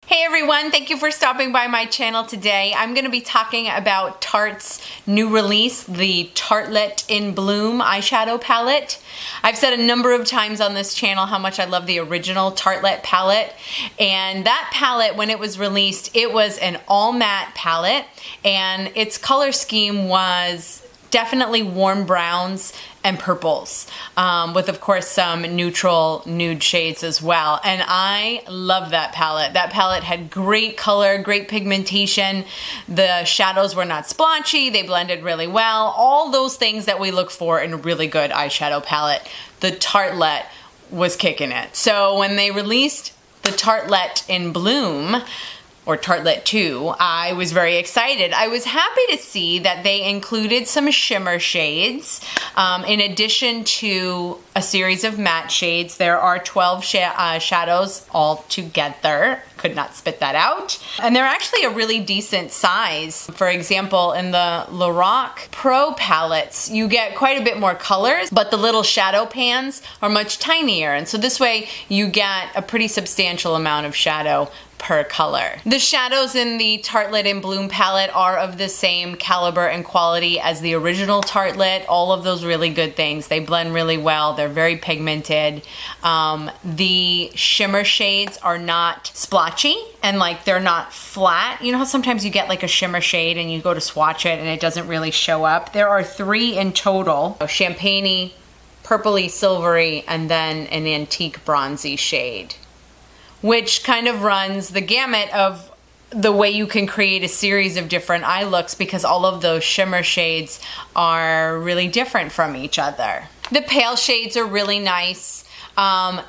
Hey everyone, thank you for stopping by my channel today. I'm going to be talking about Tarte's new release, the Tartelette in Bloom eyeshadow palette. I've said a number of times on this channel how much I love the original Tartelette palette, and that palette, when it was released, it was an all matte palette, and its color scheme was definitely warm browns and purples, with of course some neutral nude shades as well. And I love that palette. That palette had great color, great pigmentation. The shadows were not splotchy, they blended really well. All those things that we look for in a really good eyeshadow palette. The Tartelette was kicking it. So when they released the Tartelette in Bloom, or Tartelette 2, I was very excited. I was happy to see that they included some shimmer shades. In addition to a series of matte shades, there are 12 shadows all together. Could not spit that out. And they're actually a really decent size. For example, in the Lorac Pro palettes, you get quite a bit more colors, but the little shadow pans are much tinier. And so this way you get a pretty substantial amount of shadow per color. The shadows in the Tartelette in Bloom palette are of the same caliber and quality as the original Tartelette. All of those really good things. They blend really well. They're very pigmented. The shimmer shades are not splotchy and like they're not flat. You know how sometimes you get like a shimmer shade and you go to swatch it and it doesn't really show up? There are 3 in total. Champagne-y, purpley, silvery, and then an antique bronzy shade, which kind of runs the gamut of the way you can create a series of different eye looks, because all of those shimmer shades are really different from each other. The pale shades are really nice.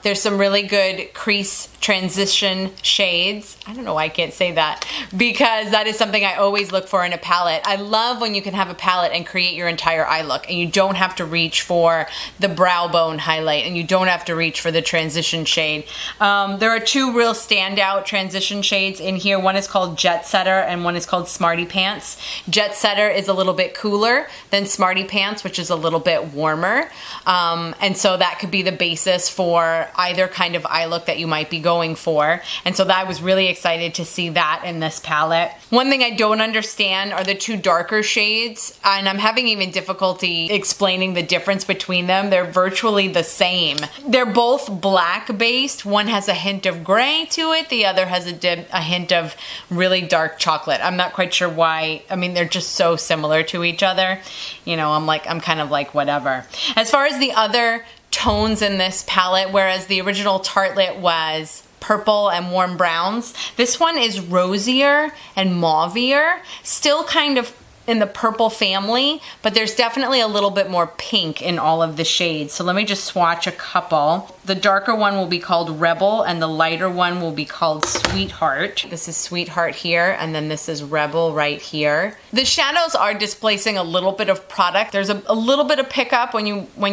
There's some really good crease transition shades. I don't know why I can't say that, because that is something I always look for in a palette. I love when you can have a palette and create your entire eye look, and you don't have to reach for the brow bone highlight, and you don't have to reach for the transition shade. There are 2 real standout transition shades in here. One is called Jet Setter and one is called Smarty Pants. Jet Setter is a little bit cooler than Smarty Pants, which is a little bit warmer. And so that could be the basis for either kind of eye look that you might be going for. And so I was really excited to see that in this palette. One thing I don't understand are the 2 darker shades, and I'm having even difficulty explaining the difference between them. They're virtually the same. They're both black based. One has a hint of gray to it. The other has a hint of really dark chocolate. I'm not quite sure why. I mean, they're just so similar to each other. You know, I'm kind of like, whatever. As far as the other tones in this palette, whereas the original Tartelette was purple and warm browns, this one is rosier and mauvier, still kind of in the purple family, but there's definitely a little bit more pink in all of the shades. So let me just swatch a couple. The darker one will be called Rebel and the lighter one will be called Sweetheart. This is Sweetheart here, and then this is Rebel right here. The shadows are displacing a little bit of product. There's a little bit of pickup when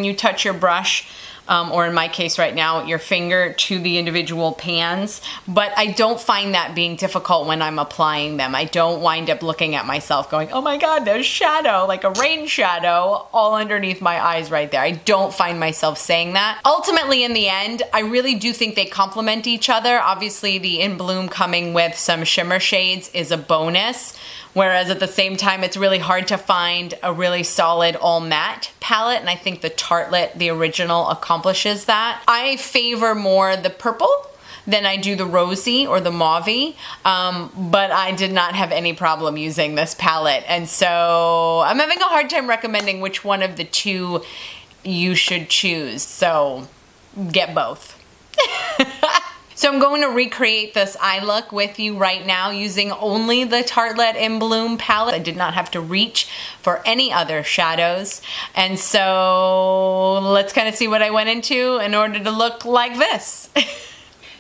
you touch your brush, or in my case right now, your finger to the individual pans, but I don't find that being difficult when I'm applying them. I don't wind up looking at myself going, oh my God, there's shadow, like a rain shadow all underneath my eyes right there. I don't find myself saying that. Ultimately, in the end, I really do think they complement each other. Obviously, the In Bloom coming with some shimmer shades is a bonus, whereas at the same time, it's really hard to find a really solid all matte palette, and I think the Tartelette, the original, accomplishes that. I favor more the purple than I do the rosy or the mauvey, but I did not have any problem using this palette, and so I'm having a hard time recommending which one of the 2 you should choose, so get both. So I'm going to recreate this eye look with you right now using only the Tartelette in Bloom palette. I did not have to reach for any other shadows. And so let's kind of see what I went into in order to look like this.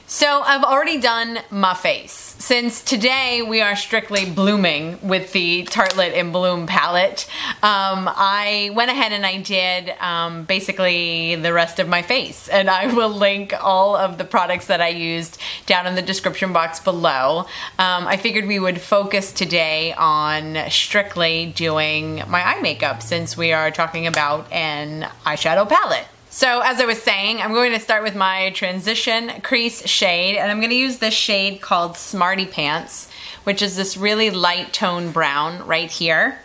So I've already done my face. Since today we are strictly blooming with the Tartelette in Bloom palette, I went ahead and I did basically the rest of my face, and I will link all of the products that I used down in the description box below. I figured we would focus today on strictly doing my eye makeup since we are talking about an eyeshadow palette. So as I was saying, I'm going to start with my transition crease shade, and I'm going to use this shade called Smarty Pants, which is this really light tone brown right here.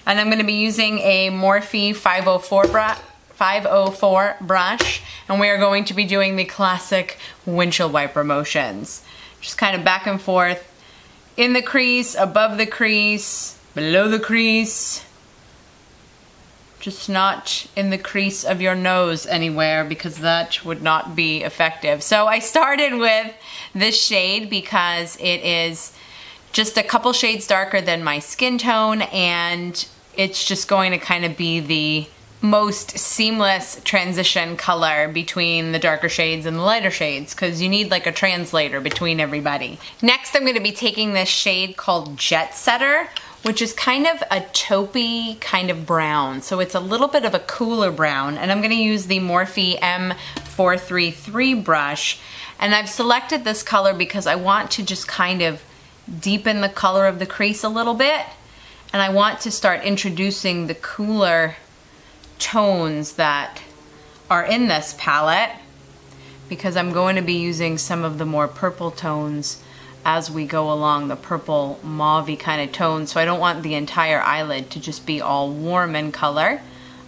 And I'm going to be using a Morphe 504 brush, and we are going to be doing the classic windshield wiper motions. Just kind of back and forth, in the crease, above the crease, below the crease. Just not in the crease of your nose anywhere, because that would not be effective. So I started with this shade because it is just a couple shades darker than my skin tone, and it's just going to kind of be the most seamless transition color between the darker shades and the lighter shades, because you need like a translator between everybody. Next, I'm going to be taking this shade called Jet Setter, which is kind of a taupey kind of brown. So it's a little bit of a cooler brown, and I'm gonna use the Morphe M433 brush. And I've selected this color because I want to just kind of deepen the color of the crease a little bit. And I want to start introducing the cooler tones that are in this palette, because I'm going to be using some of the more purple tones as we go along, the purple mauve-y kind of tone. So I don't want the entire eyelid to just be all warm in color.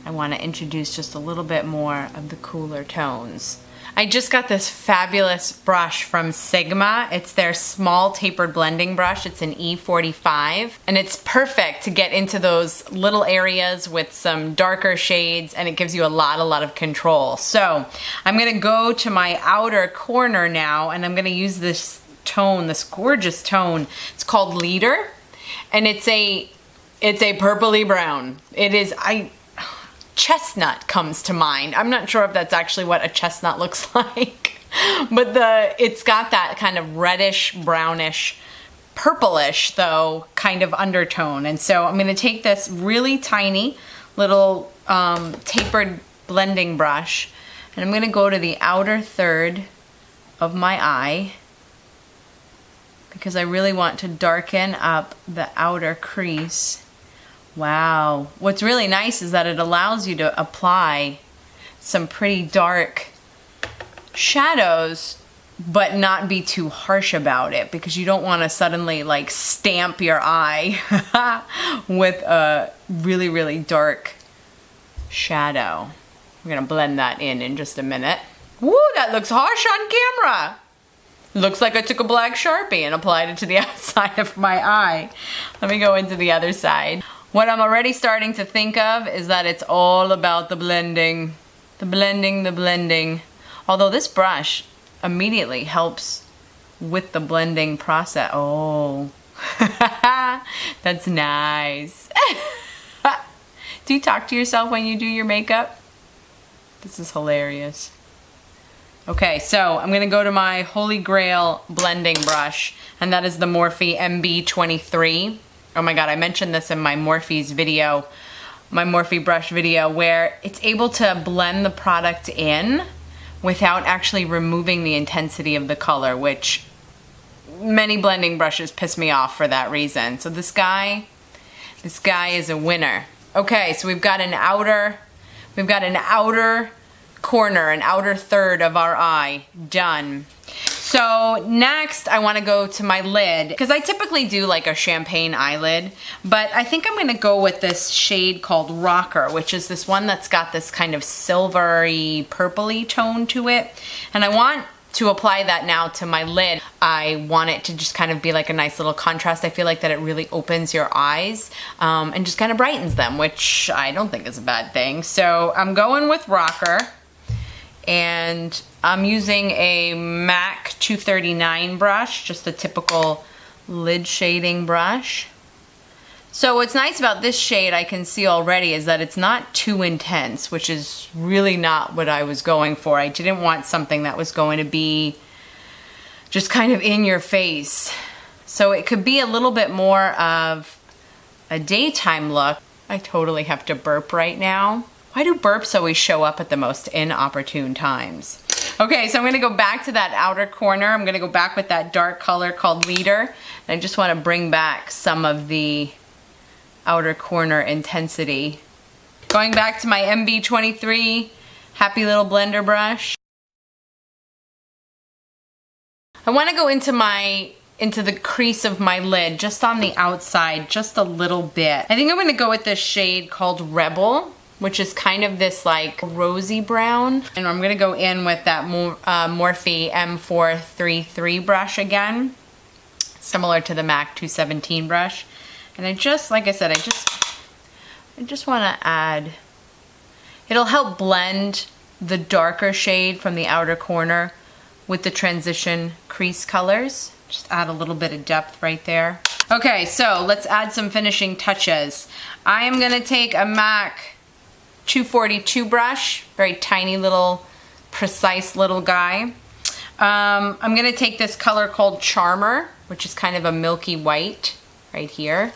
I want to introduce just a little bit more of the cooler tones. I just got this fabulous brush from Sigma. It's their small tapered blending brush. It's an E45, and it's perfect to get into those little areas with some darker shades, and it gives you a lot of control. So I'm gonna go to my outer corner now, and I'm gonna use this tone, this gorgeous tone. It's called Leader, and it's a purpley brown. It is, chestnut comes to mind. I'm not sure if that's actually what a chestnut looks like, but it's got that kind of reddish, brownish, purplish though kind of undertone. And so I'm going to take this really tiny little tapered blending brush, and I'm going to go to the outer third of my eye, because I really want to darken up the outer crease. Wow. What's really nice is that it allows you to apply some pretty dark shadows, but not be too harsh about it, because you don't want to suddenly like stamp your eye with a really dark shadow. We're gonna blend that in just a minute. Woo, that looks harsh on camera. Looks like I took a black Sharpie and applied it to the outside of my eye. Let me go into the other side. What I'm already starting to think of is that it's all about the blending. The blending. Although this brush immediately helps with the blending process. Oh, that's nice. Do you talk to yourself when you do your makeup? This is hilarious. Okay, so I'm gonna go to my Holy Grail blending brush, and that is the Morphe MB23. Oh my God, I mentioned this in my Morphe's video, my Morphe brush video, where it's able to blend the product in without actually removing the intensity of the color, which many blending brushes piss me off for that reason. So this guy is a winner. Okay, so we've got an outer corner, an outer third of our eye done. So next I want to go to my lid, because I typically do like a champagne eyelid, but I think I'm going to go with this shade called Rocker, which is this one that's got this kind of silvery purpley tone to it, and I want to apply that now to my lid. I want it to just kind of be like a nice little contrast. I feel like that it really opens your eyes and just kind of brightens them, which I don't think is a bad thing. So I'm going with Rocker, and I'm using a MAC 239 brush, just a typical lid shading brush. So what's nice about this shade, I can see already, is that it's not too intense, which is really not what I was going for. I didn't want something that was going to be just kind of in your face. So it could be a little bit more of a daytime look. I totally have to burp right now. Why do burps always show up at the most inopportune times? Okay, so I'm gonna go back to that outer corner. I'm gonna go back with that dark color called Leader. And I just wanna bring back some of the outer corner intensity. Going back to my MB23, happy little blender brush. I want to go into the crease of my lid, just on the outside, just a little bit. I think I'm going to go with this shade called Rebel, which is kind of this like rosy brown. And I'm going to go in with that Morphe M433 brush again, similar to the MAC 217 brush. And I just, like I said, I just want to add, it'll help blend the darker shade from the outer corner with the transition crease colors. Just add a little bit of depth right there. Okay, so let's add some finishing touches. I am gonna take a MAC 242 brush, very tiny little, precise little guy. I'm gonna take this color called Charmer, which is kind of a milky white right here.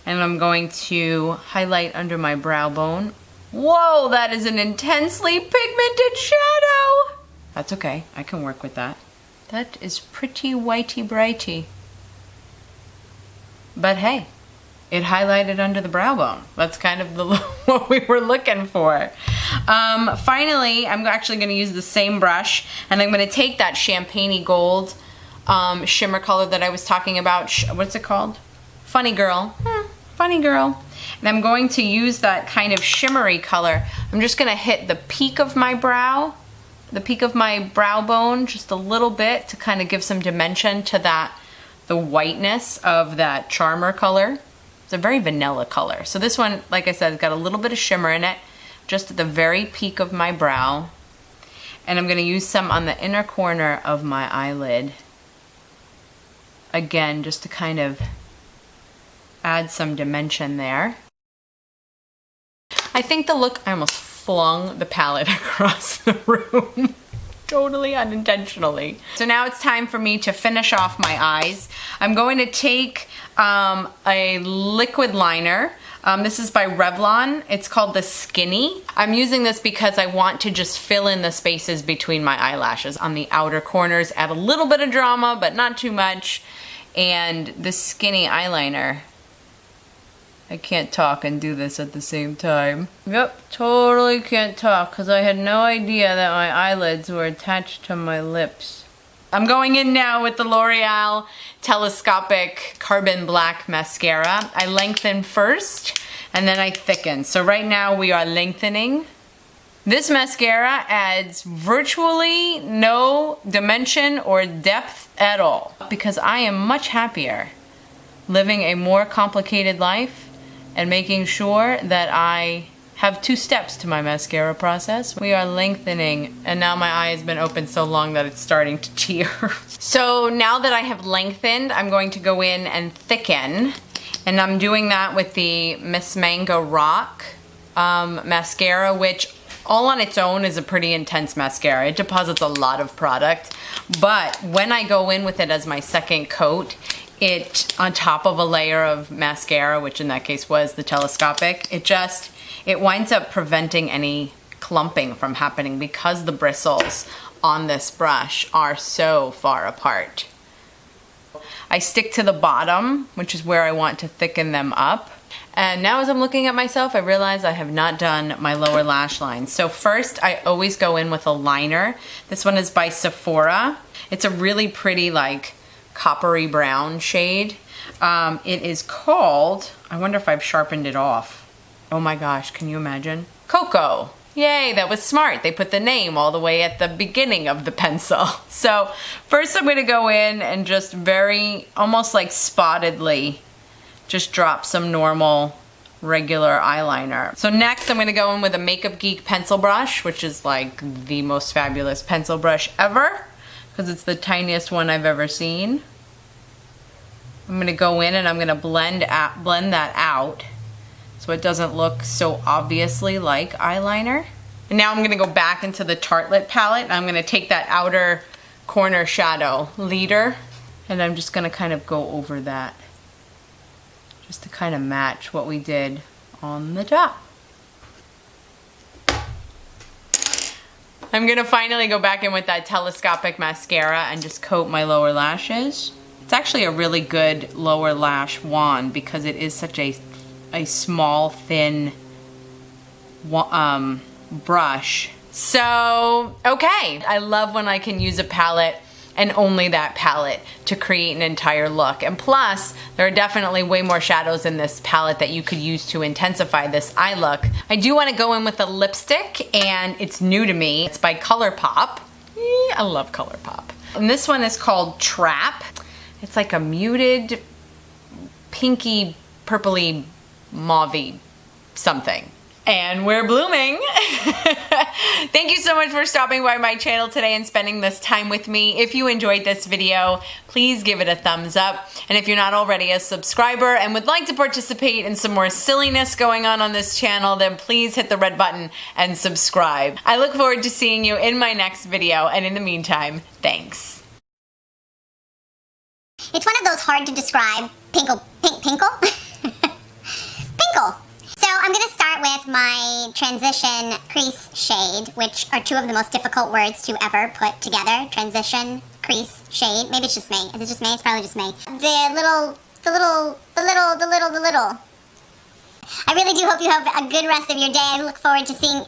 And I'm going to highlight under my brow bone. Whoa, that is an intensely pigmented shadow. That's okay, I can work with that. That is pretty whitey brighty. But hey, it highlighted under the brow bone. That's kind of what we were looking for. Finally, I'm actually gonna use the same brush, and I'm gonna take that champagne-y gold shimmer color that I was talking about. What's it called? Funny Girl. Funny Girl. And I'm going to use that kind of shimmery color. I'm just gonna hit the peak of my brow, the peak of my brow bone, just a little bit to kind of give some dimension to that, the whiteness of that Charmer color. It's a very vanilla color. So this one, like I said, it's got a little bit of shimmer in it, just at the very peak of my brow. And I'm gonna use some on the inner corner of my eyelid. Again, just to kind of add some dimension there. I think the look, I almost flung the palette across the room. Totally unintentionally. So now it's time for me to finish off my eyes. I'm going to take a liquid liner. This is by Revlon. It's called the Skinny. I'm using this because I want to just fill in the spaces between my eyelashes on the outer corners, add a little bit of drama, but not too much. And the Skinny eyeliner, I can't talk and do this at the same time. Yep, totally can't talk because I had no idea that my eyelids were attached to my lips. I'm going in now with the L'Oreal Telescopic Carbon Black Mascara. I lengthen first and then I thicken. So right now we are lengthening. This mascara adds virtually no dimension or depth at all because I am much happier living a more complicated life and making sure that I have 2 steps to my mascara process. We are lengthening, and now my eye has been open so long that it's starting to tear. So now that I have lengthened, I'm going to go in and thicken, and I'm doing that with the Miss Mango Rock mascara, which all on its own is a pretty intense mascara. It deposits a lot of product, but when I go in with it as my second coat, it on top of a layer of mascara, which in that case was the telescopic, it winds up preventing any clumping from happening because the bristles on this brush are so far apart. I stick to the bottom, which is where I want to thicken them up. And now as I'm looking at myself, I realize I have not done my lower lash line. So first, I always go in with a liner. This one is by Sephora. It's a really pretty, like, coppery brown shade. It is called, I wonder if I've sharpened it off. Oh my gosh, can you imagine? Cocoa. Yay, that was smart. They put the name all the way at the beginning of the pencil. So first I'm going to go in and just very, almost like spottedly, just drop some normal regular eyeliner. So next I'm going to go in with a Makeup Geek pencil brush, which is like the most fabulous pencil brush ever, because it's the tiniest one I've ever seen. I'm going to go in and I'm going to blend that out so it doesn't look so obviously like eyeliner. And now I'm going to go back into the Tartelette palette and I'm going to take that outer corner shadow leader and I'm just going to kind of go over that just to kind of match what we did on the top. I'm gonna finally go back in with that telescopic mascara and just coat my lower lashes. It's actually a really good lower lash wand because it is such a small, thin brush. So, okay. I love when I can use a palette and only that palette to create an entire look. And plus, there are definitely way more shadows in this palette that you could use to intensify this eye look. I do want to go in with a lipstick, and it's new to me. It's by ColourPop. I love ColourPop. And this one is called Trap. It's like a muted, pinky, purpley, mauvey something. And we're blooming. Thank you so much for stopping by my channel today and spending this time with me. If you enjoyed this video, please give it a thumbs up. And if you're not already a subscriber and would like to participate in some more silliness going on this channel, then please hit the red button and subscribe. I look forward to seeing you in my next video. And in the meantime, thanks. It's one of those hard to describe pinkle. Pinkle. So I'm going to start with my transition crease shade, which are two of the most difficult words to ever put together. Transition, crease, shade. Maybe it's just me. Is it just me? It's probably just me. The little. I really do hope you have a good rest of your day. I look forward to seeing...